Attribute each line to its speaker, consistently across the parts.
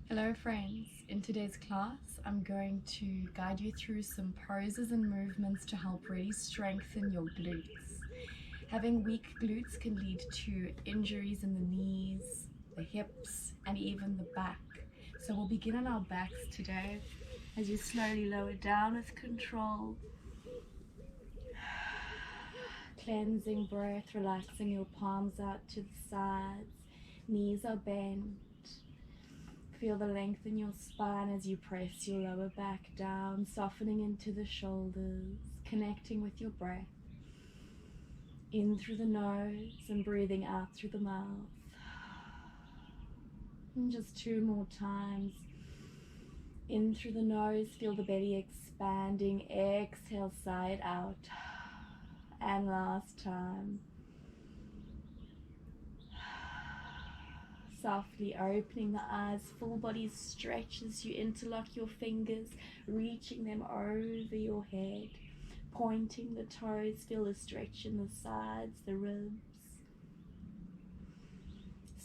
Speaker 1: Hello friends, in today's class I'm going to guide you through some poses and movements to help really strengthen your glutes. Having weak glutes can lead to injuries in the knees, the hips and even the back. So we'll begin on our backs today as you slowly lower down with control. Cleansing breath, relaxing your palms out to the sides, knees are bent. Feel the length in your spine as you press your lower back down, softening into the shoulders, connecting with your breath. In through the nose and breathing out through the mouth. And just 2 more times. In through the nose, feel the belly expanding. Exhale, sigh it out. And last time. Softly opening the eyes, full body stretch as you interlock your fingers, reaching them over your head, pointing the toes, feel the stretch in the sides, the ribs,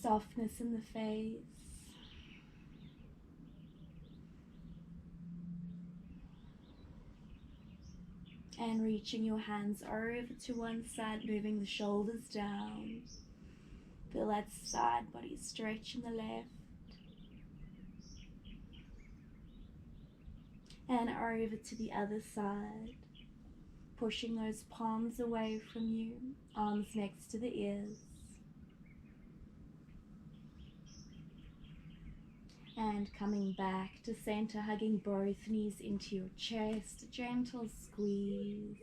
Speaker 1: softness in the face. And reaching your hands over to one side, moving the shoulders down. Feel that side body stretch in the left. And over to the other side. Pushing those palms away from you, arms next to the ears. And coming back to center, hugging both knees into your chest, gentle squeeze.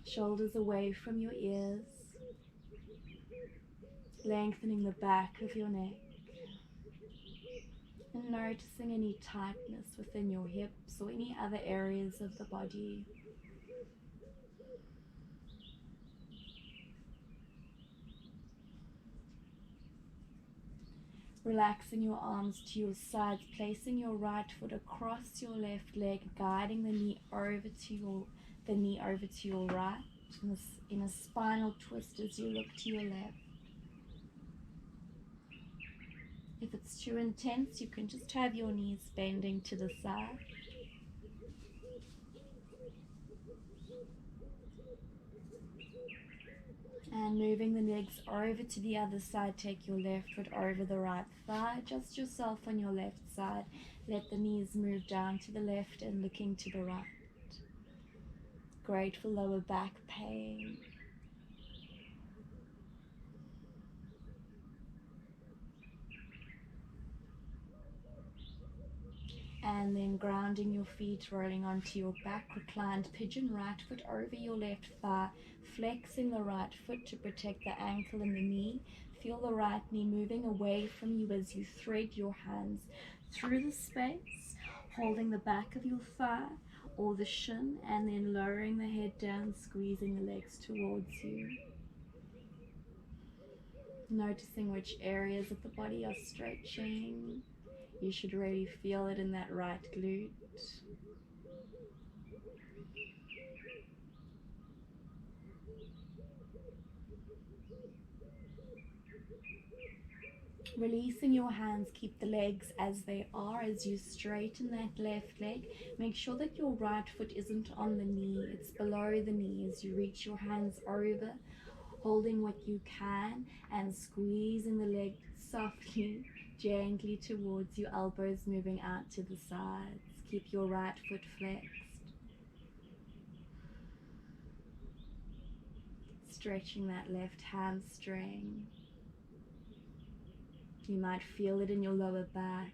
Speaker 1: Shoulders away from your ears. Lengthening the back of your neck and noticing any tightness within your hips or any other areas of the body. Relaxing your arms to your sides, placing your right foot across your left leg, guiding the knee over to your right in a spinal twist as you look to your left. If it's too intense, you can just have your knees bending to the side. And moving the legs over to the other side, take your left foot over the right thigh. Adjust yourself on your left side. Let the knees move down to the left and looking to the right. Great for lower back pain. And then grounding your feet, rolling onto your back, reclined pigeon, right foot over your left thigh, flexing the right foot to protect the ankle and the knee. Feel the right knee moving away from you as you thread your hands through the space, holding the back of your thigh or the shin, and then lowering the head down, squeezing the legs towards you. Noticing which areas of the body are stretching. You should really feel it in that right glute. Releasing your hands, keep the legs as they are as you straighten that left leg. Make sure that your right foot isn't on the knee, it's below the knee as you reach your hands over, holding what you can and squeezing the leg softly, gently towards you, elbows moving out to the sides. Keep your right foot flexed. Stretching that left hamstring. You might feel it in your lower back.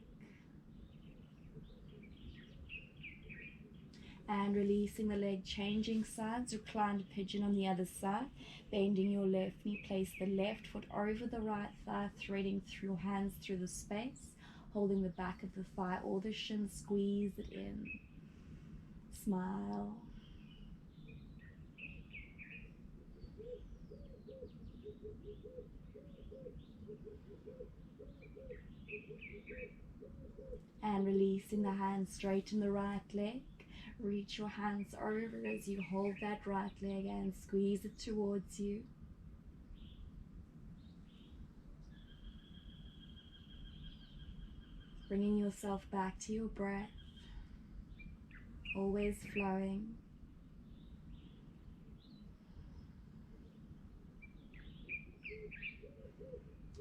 Speaker 1: And releasing the leg, changing sides, reclined pigeon on the other side. Bending your left knee, place the left foot over the right thigh, threading through your hands through the space, holding the back of the thigh or the shin, squeeze it in. Smile. And releasing the hands, straighten the right leg. Reach your hands over as you hold that right leg and squeeze it towards you. Bringing yourself back to your breath, always flowing.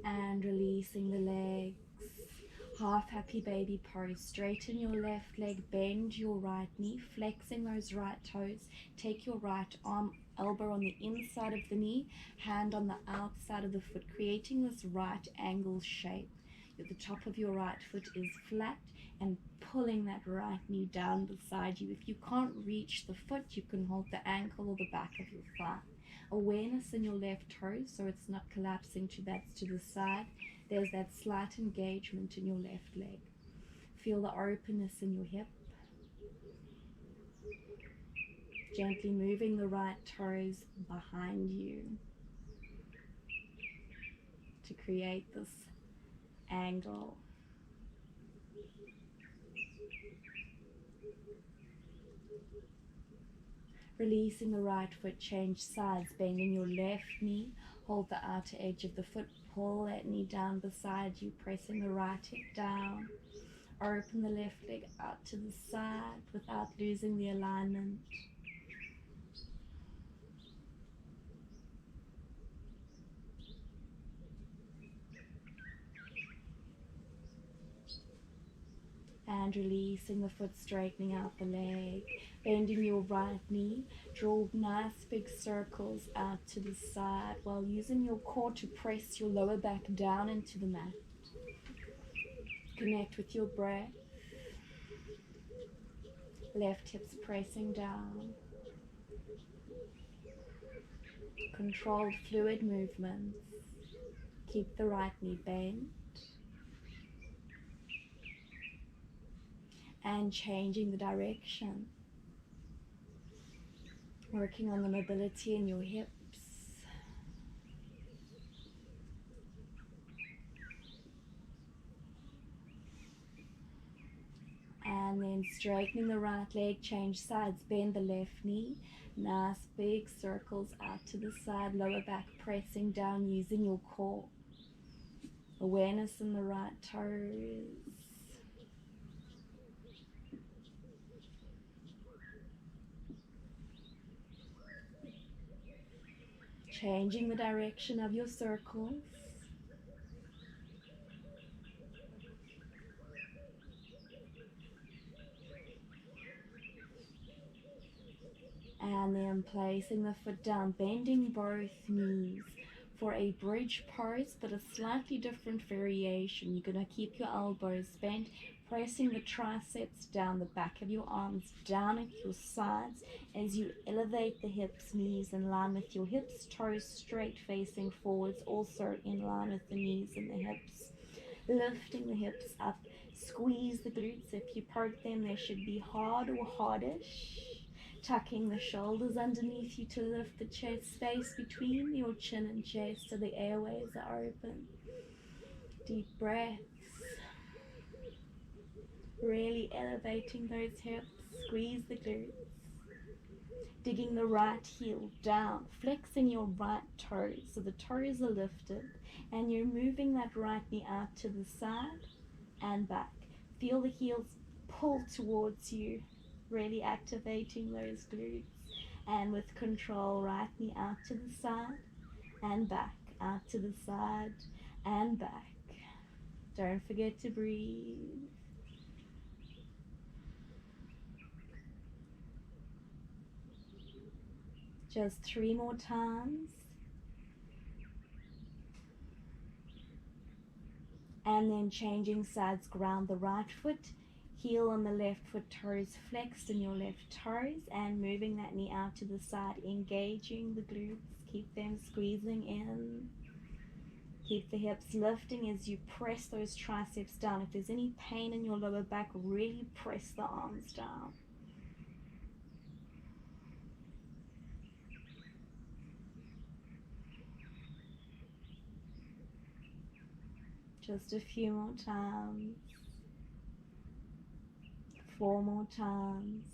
Speaker 1: And releasing the legs. Half happy baby pose. Straighten your left leg, bend your right knee, flexing those right toes. Take your right arm, elbow on the inside of the knee, hand on the outside of the foot, creating this right angle shape. The top of your right foot is flat and pulling that right knee down beside you. If you can't reach the foot, you can hold the ankle or the back of your thigh. Awareness in your left toe so it's not collapsing to the side. There's that slight engagement in your left leg. Feel the openness in your hip. Gently moving the right toes behind you to create this angle. Releasing the right foot, change sides, bending your left knee, hold the outer edge of the foot, pull that knee down beside you, pressing the right hip down. Open the left leg out to the side without losing the alignment. And releasing the foot, straightening out the leg, bending your right knee, draw nice big circles out to the side while using your core to press your lower back down into the mat. Connect with your breath. Left hips pressing down. Controlled fluid movements. Keep the right knee bent. And changing the direction. Working on the mobility in your hips. And then straightening the right leg, change sides, bend the left knee. Nice big circles out to the side, lower back pressing down using your core. Awareness in the right toes. Changing the direction of your circles. And then placing the foot down, bending both knees for a bridge pose, but a slightly different variation. You're going to keep your elbows bent, pressing the triceps down the back of your arms, down at your sides as you elevate the hips, knees in line with your hips, toes straight facing forwards, also in line with the knees and the hips. Lifting the hips up, squeeze the glutes. If you poke them, they should be hard or hardish. Tucking the shoulders underneath you to lift the chest, space between your chin and chest so the airways are open. Deep breaths. Really elevating those hips. Squeeze the glutes. Digging the right heel down, flexing your right toes so the toes are lifted, and you're moving that right knee out to the side and back. Feel the heels pull towards you, really activating those glutes. And with control, right knee out to the side and back, out to the side and back. Don't forget to breathe. Just 3 more times. And then changing sides, ground the right foot, heel on the left foot, toes flexed in your left toes, and moving that knee out to the side, engaging the glutes, keep them squeezing in. Keep the hips lifting as you press those triceps down. If there's any pain in your lower back, really press the arms down. Just a few more times. 4 more times.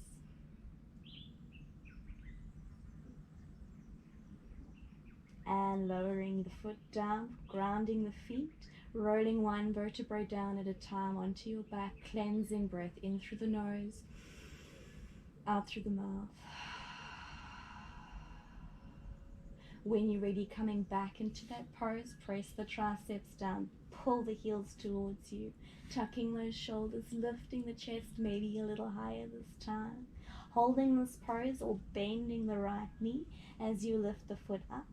Speaker 1: And lowering the foot down, grounding the feet, Rolling one vertebrae down at a time onto your back, cleansing breath in through the nose, out through the mouth. When you're ready, coming back into that pose, press the triceps down, pull the heels towards you, tucking those shoulders, lifting the chest maybe a little higher this time. Holding this pose or bending the right knee as you lift the foot up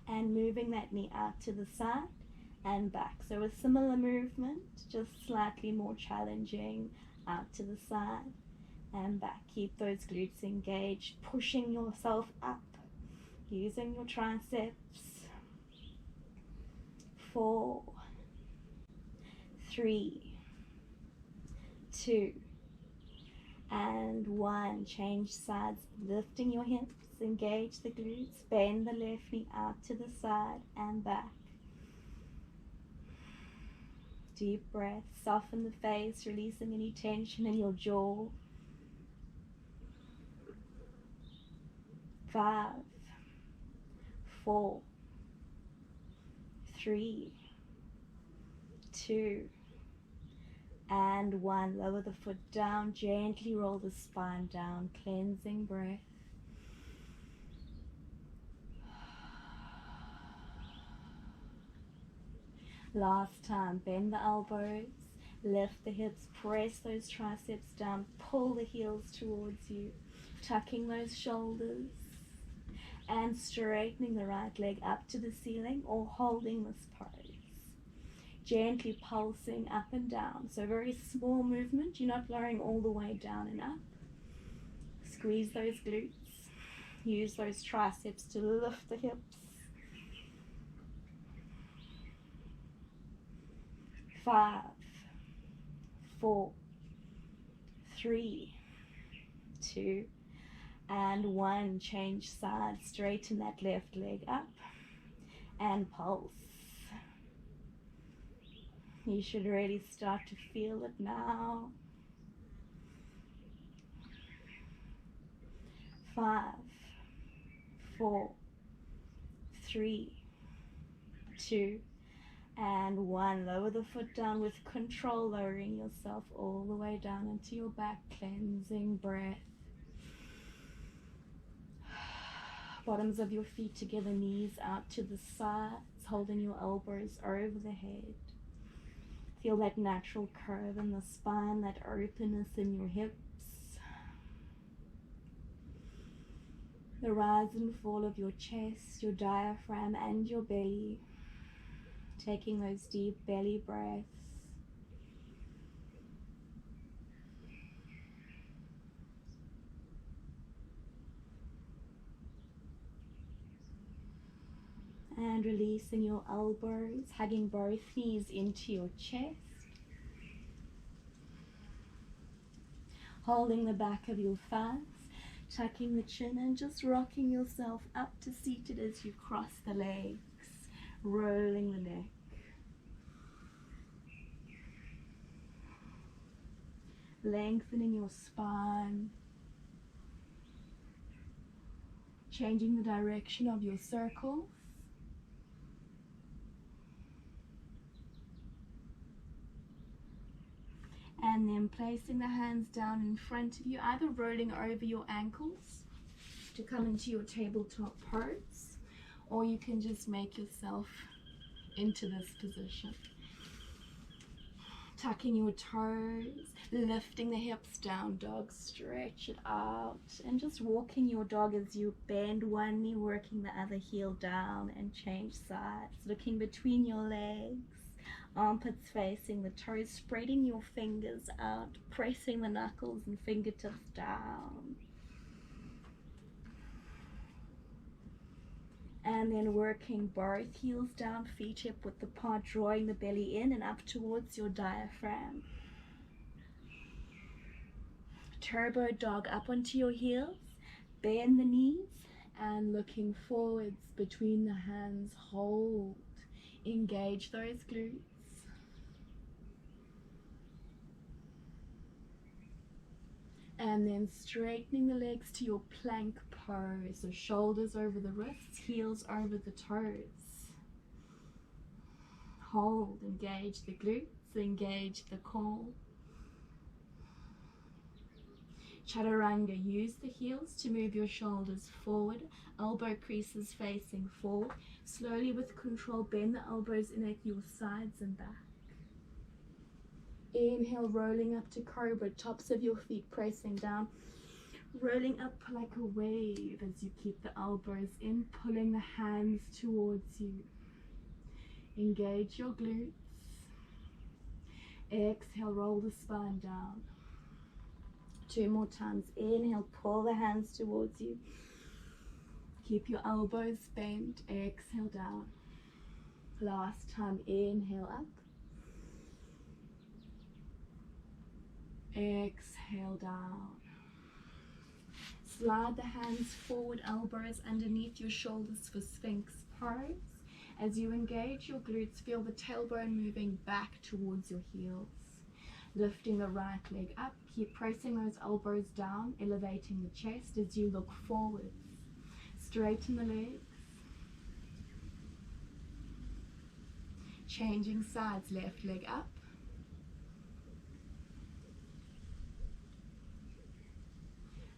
Speaker 1: and moving that knee out to the side and back. So a similar movement, just slightly more challenging, out to the side and back. Keep those glutes engaged, pushing yourself up, using your triceps. 4, 3, 2, and 1. Change sides, lifting your hips, engage the glutes, bend the left knee out to the side and back. Deep breath, soften the face, releasing any tension in your jaw. 5, 4, 3, 2, and 1. Lower the foot down, gently roll the spine down, cleansing breath. Last time, bend the elbows, lift the hips, press those triceps down, pull the heels towards you, tucking those shoulders and straightening the right leg up to the ceiling or holding this pose. Gently pulsing up and down. So very small movement, you're not lowering all the way down and up. Squeeze those glutes, use those triceps to lift the hips. 5, 4, 3, 2, and 1. Change sides, straighten that left leg up and pulse. You should really start to feel it now. 5, 4, 3, 2, and 1. Lower the foot down with control, lowering yourself all the way down into your back, cleansing breath. Bottoms of your feet together, knees out to the sides, holding your elbows over the head. Feel that natural curve in the spine, that openness in your hips. The rise and fall of your chest, your diaphragm, and your belly. Taking those deep belly breaths. And releasing your elbows, hugging both knees into your chest. Holding the back of your thighs, tucking the chin and just rocking yourself up to seated as you cross the legs, rolling the neck. Lengthening your spine, changing the direction of your circles. And then placing the hands down in front of you, either rolling over your ankles to come into your tabletop pose, or you can just make yourself into this position. Tucking your toes, lifting the hips down, dog, stretch it out, and just walking your dog as you bend one knee, working the other heel down and change sides, looking between your legs, armpits facing the toes, spreading your fingers out, pressing the knuckles and fingertips down. And then working both heels down, feet hip width apart, drawing the belly in and up towards your diaphragm. Turbo dog up onto your heels, bend the knees and looking forwards between the hands, hold, engage those glutes. And then straightening the legs to your plank pose, so shoulders over the wrists, heels over the toes. Hold, engage the glutes, engage the core. Chaturanga, use the heels to move your shoulders forward, elbow creases facing forward. Slowly with control, bend the elbows in at your sides and back. Inhale, rolling up to cobra, tops of your feet pressing down. Rolling up like a wave as you keep the elbows in, pulling the hands towards you. Engage your glutes. Exhale, roll the spine down. 2 more times. Inhale, pull the hands towards you. Keep your elbows bent. Exhale, down. Last time. Inhale, up. Exhale, down. Slide the hands forward, elbows underneath your shoulders for Sphinx pose. As you engage your glutes, feel the tailbone moving back towards your heels. Lifting the right leg up, keep pressing those elbows down, elevating the chest as you look forwards. Straighten the legs. Changing sides, left leg up.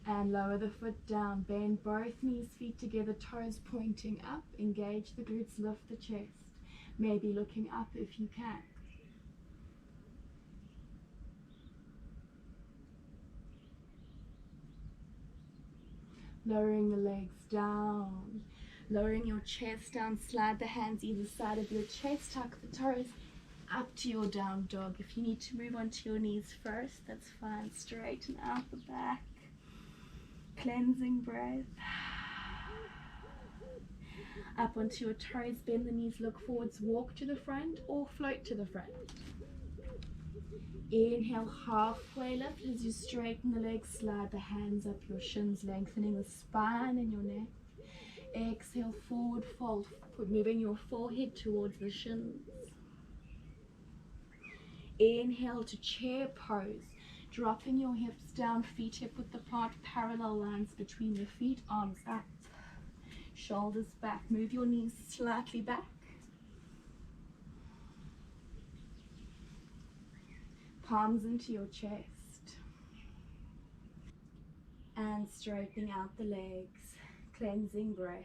Speaker 1: And lower the foot down, bend both knees, feet together, toes pointing up. Engage the glutes, lift the chest. Maybe looking up if you can. Lowering the legs down, lowering your chest down, slide the hands either side of your chest, tuck the toes up to your down dog. If you need to move onto your knees first, that's fine. Straighten out the back. Cleansing breath. Up onto your toes, bend the knees, look forwards, walk to the front or float to the front. Inhale, halfway lift as you straighten the legs, slide the hands up your shins, lengthening the spine and your neck. Exhale, forward fold, moving your forehead towards the shins. Inhale to chair pose, dropping your hips down, feet hip width apart, parallel lines between the feet, arms up, shoulders back. Move your knees slightly back. Palms into your chest. And straightening out the legs, cleansing breath.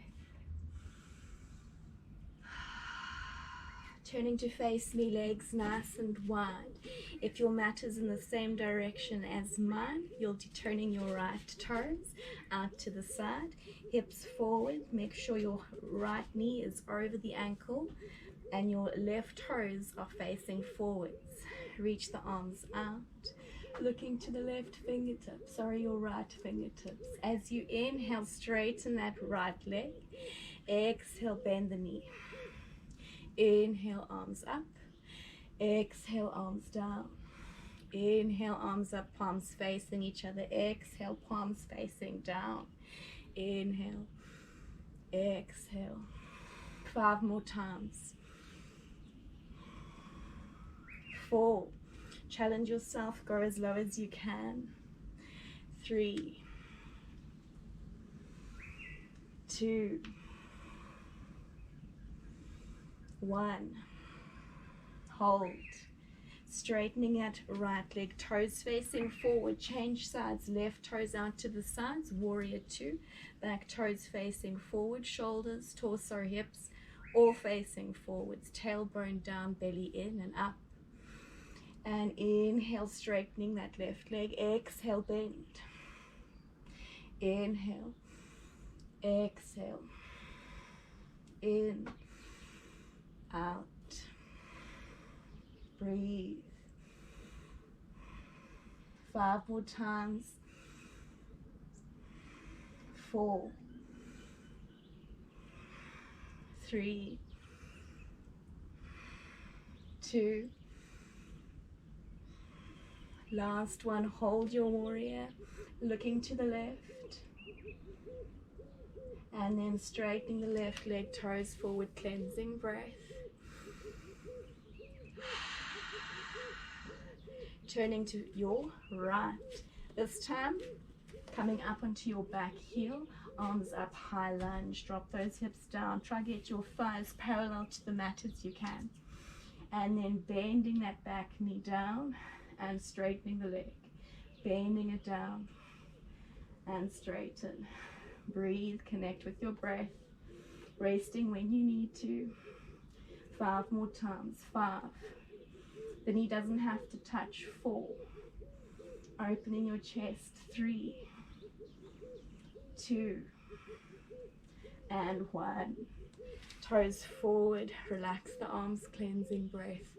Speaker 1: Turning to face me, legs nice and wide. If your mat is in the same direction as mine, you'll be turning your right toes out to the side, hips forward. Make sure your right knee is over the ankle and your left toes are facing forwards. Reach the arms out, looking to the left fingertips, your right fingertips. As you inhale, straighten that right leg. Exhale, bend the knee. Inhale, arms up. Exhale, arms down. Inhale, arms up, palms facing each other. Exhale, palms facing down. Inhale, exhale. 5 more times. 4. Challenge yourself, go as low as you can. 3, 2, 1. Hold. Straightening that right leg, toes facing forward, change sides, left toes out to the sides, warrior 2, back toes facing forward, shoulders, torso, hips, all facing forwards, tailbone down, belly in and up. And inhale, straightening that left leg, exhale, bend. Inhale, exhale, in, out. Breathe. 5 more times. 4, 3, 2. Last one. Hold your warrior, looking to the left. And then straightening the left leg, toes forward, cleansing breath. Turning to your right. This time, coming up onto your back heel, arms up, high lunge. Drop those hips down. Try get your thighs parallel to the mat as you can. And then bending that back knee down and straightening the leg. Bending it down and straighten. Breathe, connect with your breath. Resting when you need to. 5 more times. 5. The knee doesn't have to touch. 4. Opening your chest. 3, 2, and 1. Toes forward. Relax the arms. Cleansing breath.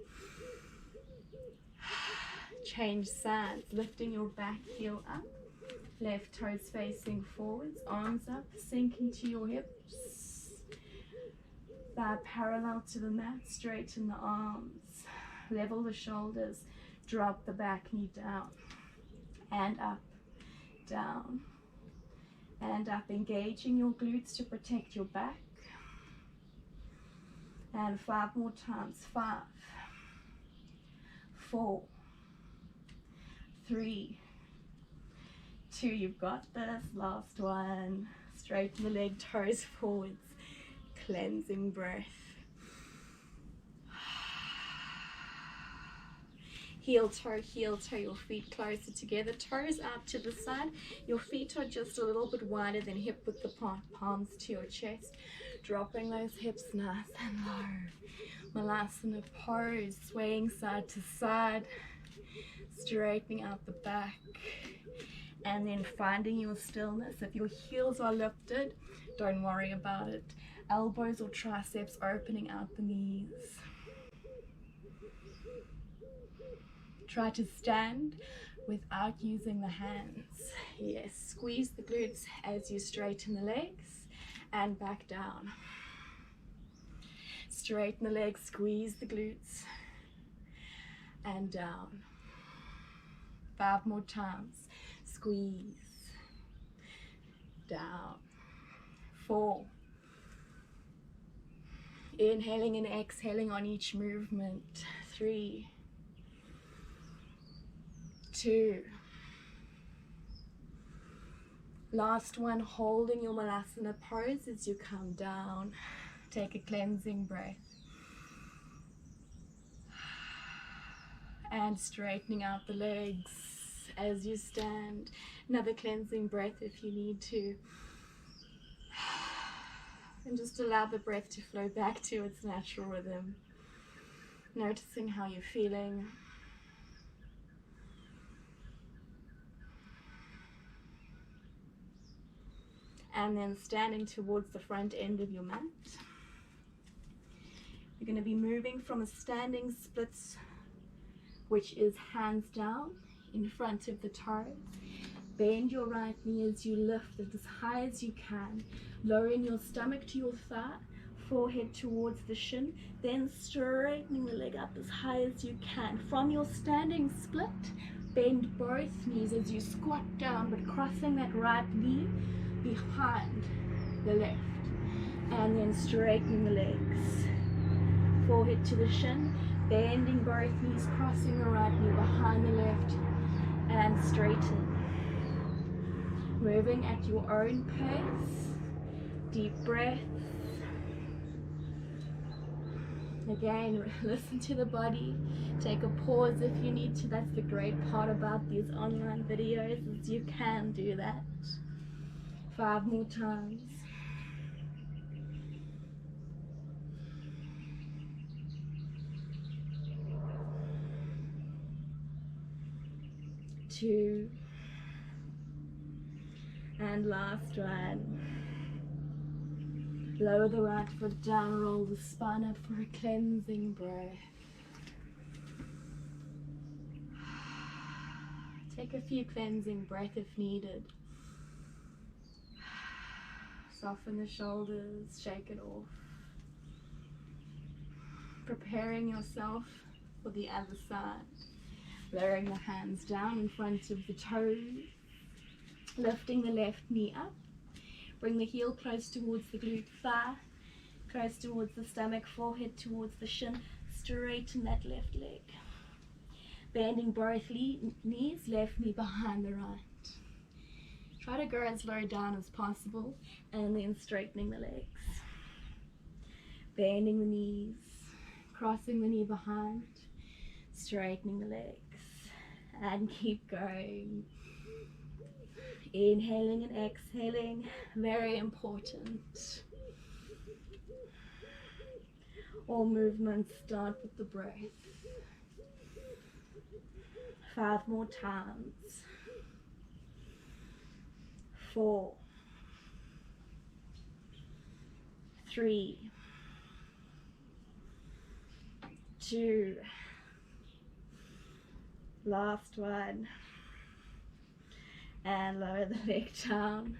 Speaker 1: Change sides. Lifting your back heel up. Left toes facing forwards. Arms up. Sinking to your hips. Thigh parallel to the mat. Straighten the arms. Level the shoulders. Drop the back knee down. And up. Down. And up. Engaging your glutes to protect your back. And 5 more times. 5, 4, 3, 2. You've got this. Last one. Straighten the leg, toes forwards. Cleansing breath. Heel toe, your feet closer together, toes out to the side. Your feet are just a little bit wider than hip width apart, palms to your chest. Dropping those hips nice and low. Malasana pose, swaying side to side. Straightening out the back. And then finding your stillness. If your heels are lifted, don't worry about it. Elbows or triceps opening out the knees. Try to stand without using the hands. Yes, squeeze the glutes as you straighten the legs and back down. Straighten the legs, squeeze the glutes and down. 5 more times. Squeeze. Down. 4. Inhaling and exhaling on each movement. 3, 2. Last one, holding your Malasana pose as you come down. Take a cleansing breath. And straightening out the legs as you stand. Another cleansing breath if you need to. And just allow the breath to flow back to its natural rhythm. Noticing how you're feeling. And then standing towards the front end of your mat. You're going to be moving from a standing splits, which is hands down in front of the toes. Bend your right knee as you lift it as high as you can, lowering your stomach to your thigh, forehead towards the shin, then straightening the leg up as high as you can. From your standing split, bend both knees as you squat down, but crossing that right knee behind the left, and then straightening the legs. Forehead to the shin, bending both knees, crossing the right knee behind the left, and straighten. Moving at your own pace. Deep breaths. Again, listen to the body. Take a pause if you need to. That's the great part about these online videos, is you can do that. 5 more times. 2, and last one. Lower the right foot down, roll the spine up for a cleansing breath. Take a few cleansing breaths if needed. Soften the shoulders, shake it off. Preparing yourself for the other side. Lowering the hands down in front of the toes. Lifting the left knee up. Bring the heel close towards the glute thigh. Close towards the stomach, forehead towards the shin. Straighten that left leg. Bending both knees, left knee behind the right. Try to go as low down as possible, and then straightening the legs. Bending the knees, Crossing the knee behind, straightening the legs, and keep going. Inhaling and exhaling, very important. All movements start with the breath. 5 more times. 4, 3, 2, last one, and lower the leg down.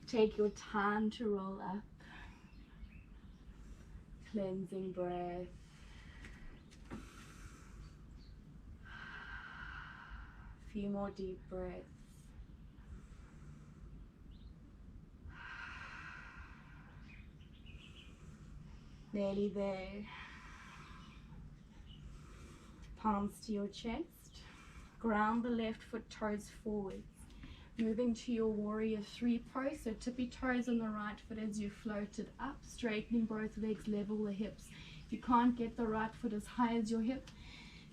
Speaker 1: Take your time to roll up. Cleansing breath. Few more deep breaths. Nearly there. Palms to your chest. Ground the left foot toes forwards. Moving to your warrior 3 pose. So tippy toes on the right foot as you float it up. Straightening both legs, level the hips. If you can't get the right foot as high as your hip,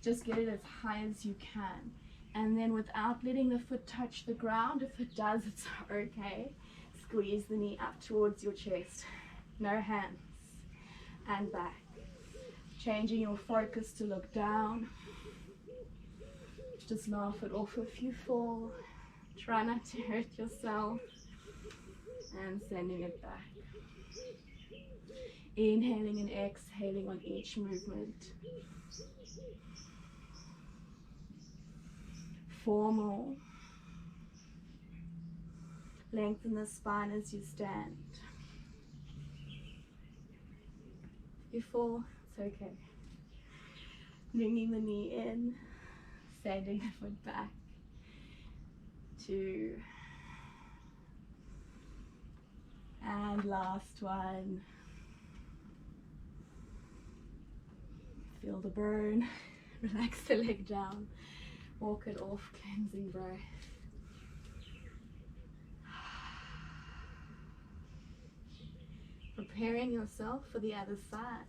Speaker 1: just get it as high as you can. And then without letting the foot touch the ground, if it does, it's okay. Squeeze the knee up towards your chest. No hands. And back. Changing your focus to look down. Just laugh it off if you fall. Try not to hurt yourself. And sending it back. Inhaling and exhaling on each movement. 4 more. Lengthen the spine as you stand. You fall, it's okay. Bringing the knee in, sending the foot back. 2. And last one. Feel the burn. Relax the leg down. Walk it off, cleansing breath. Preparing yourself for the other side.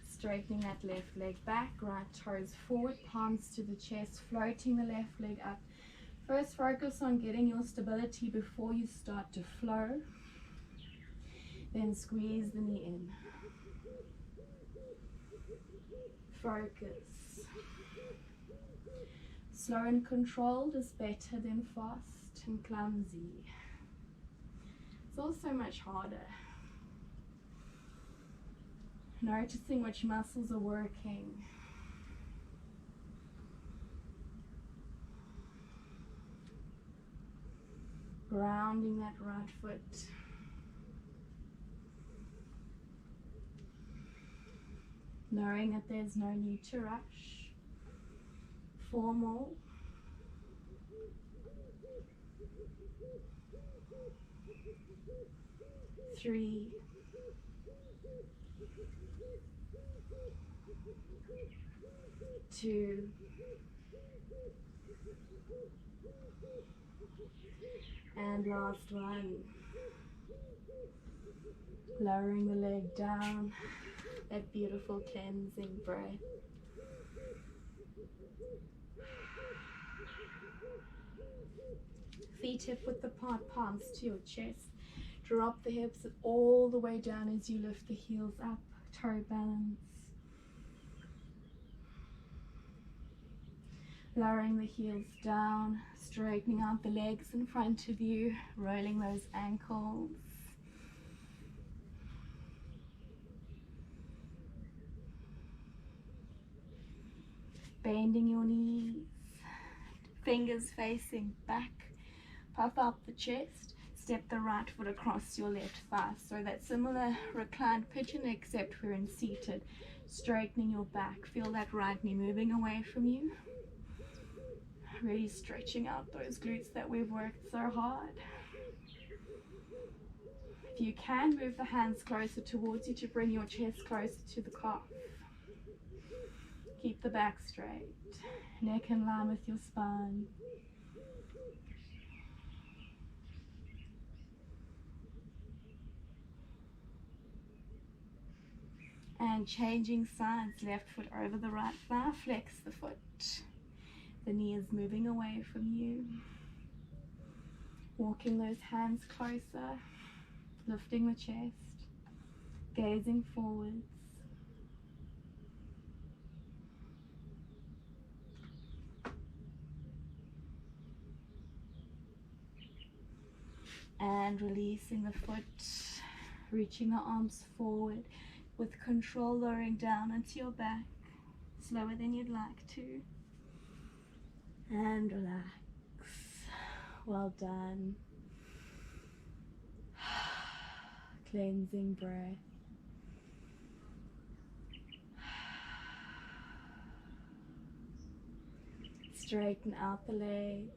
Speaker 1: Straightening that left leg back, right toes forward, palms to the chest, floating the left leg up. First focus on getting your stability before you start to flow. Then squeeze the knee in. Focus. Slow and controlled is better than fast and clumsy. It's also much harder. Noticing which muscles are working. Grounding that right foot. Knowing that there's no need to rush. 4 more. 3. 2. And last one. Lowering the leg down. That beautiful cleansing breath. Feet hip width apart, palms to your chest. Drop the hips all the way down as you lift the heels up. Toe balance. Lowering the heels down, straightening out the legs in front of you, rolling those ankles. Bending your knees, fingers facing back. Puff out the chest, step the right foot across your left thigh. So that similar reclined pigeon except we're in seated. Straightening your back, feel that right knee moving away from you. Really stretching out those glutes that we've worked so hard. If you can, move the hands closer towards you to bring your chest closer to the calf. Keep the back straight, neck in line with your spine. And changing sides, left foot over the right thigh, flex the foot. The knee is moving away from you. Walking those hands closer, lifting the chest, gazing forwards. And releasing the foot, reaching the arms forward with control, lowering down onto your back, slower than you'd like to. And relax. Well done. Cleansing breath. Straighten out the legs.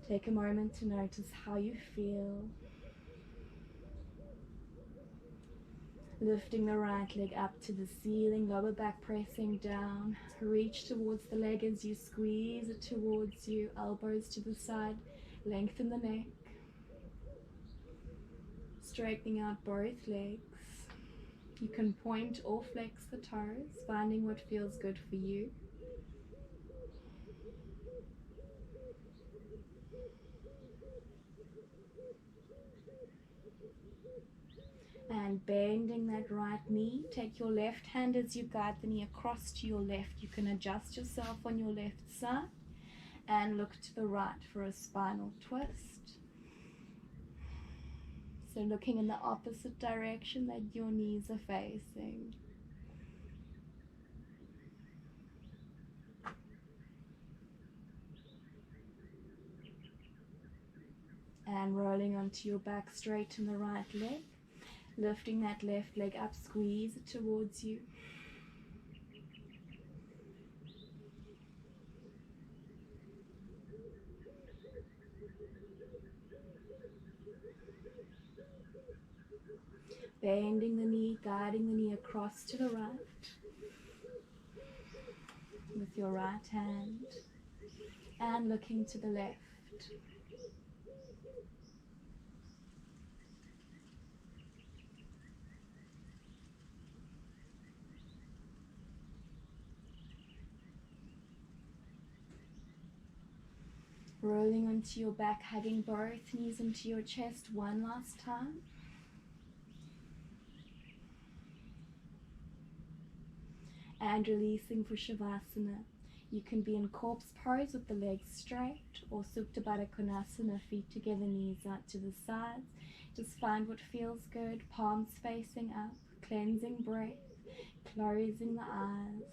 Speaker 1: Take a moment to notice how you feel. Lifting the right leg up to the ceiling, lower back pressing down. Reach towards the leg as you squeeze it towards you, elbows to the side, lengthen the neck. Straightening out both legs. You can point or flex the toes, finding what feels good for you. And bending that right knee, take your left hand as you guide the knee across to your left. You can adjust yourself on your left side and look to the right for a spinal twist. So looking in the opposite direction that your knees are facing. And rolling onto your back, straighten the right leg. Lifting that left leg up, squeeze it towards you. Bending the knee, guiding the knee across to the right with your right hand and looking to the left. Rolling onto your back, hugging both knees into your chest one last time. And releasing for Shavasana. You can be in corpse pose with the legs straight, or Supta Baddha Konasana, feet together, knees out to the sides. Just find what feels good, palms facing up, cleansing breath, closing the eyes.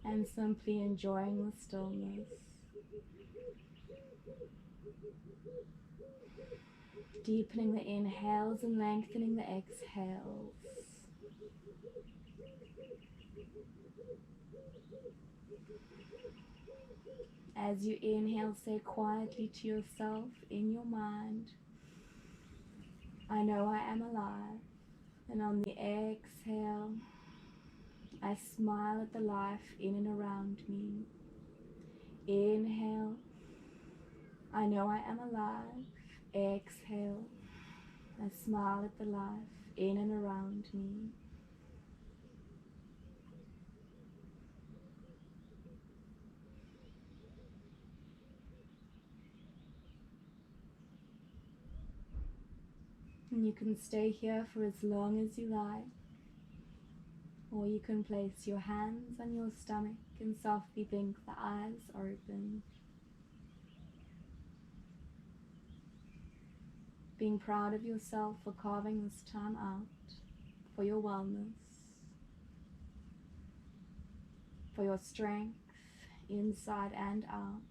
Speaker 1: And simply enjoying the stillness. Deepening the inhales and lengthening the exhales. As you inhale, say quietly to yourself in your mind, I know I am alive. And on the exhale, I smile at the life in and around me. Inhale, I know I am alive. Exhale, I smile at the life in and around me. And you can stay here for as long as you like. Or you can place your hands on your stomach and softly blink the eyes open. Being proud of yourself for carving this time out for your wellness, for your strength inside and out.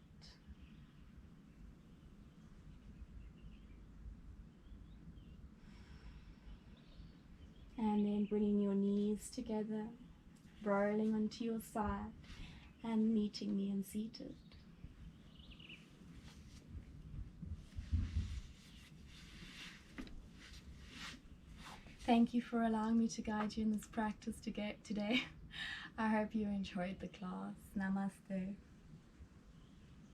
Speaker 1: And then bringing your knees together, rolling onto your side and meeting me in seated. Thank you for allowing me to guide you in this practice today. I hope you enjoyed the class. Namaste.